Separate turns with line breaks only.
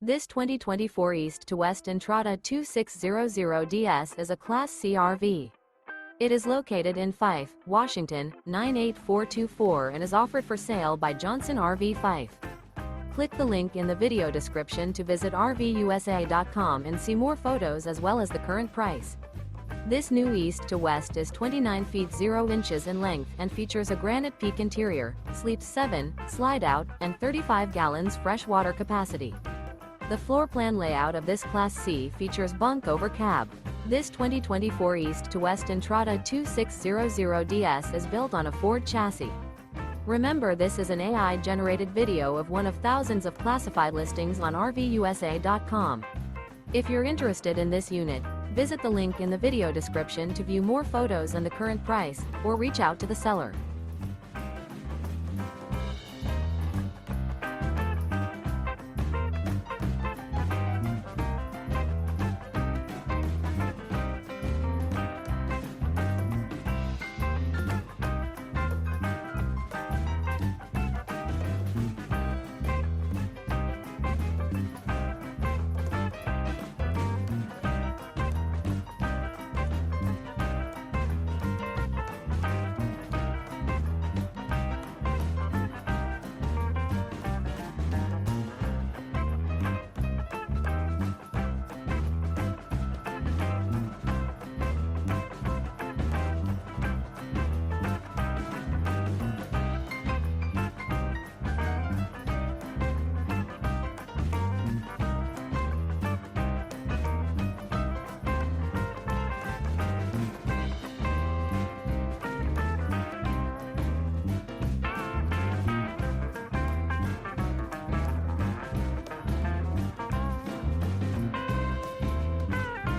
This 2024 East to West Entrada 2600DS is a Class C RV. It is located in Fife, Washington, 98424 and is offered for sale by Johnson RV Fife. Click the link in the video description to visit RVUSA.com and see more photos as well as the current price. This new East to West is 29 feet 0 inches in length and features a granite peak interior, sleeps 7, slide-out, and 35 gallons fresh water capacity. The floor plan layout of this Class C features bunk over cab. This 2024 East to West Entrada 2600DS is built on a Ford chassis. Remember, this is an AI-generated video of one of thousands of classified listings on RVUSA.com. If you're interested in this unit, visit the link in the video description to view more photos and the current price, or reach out to the seller.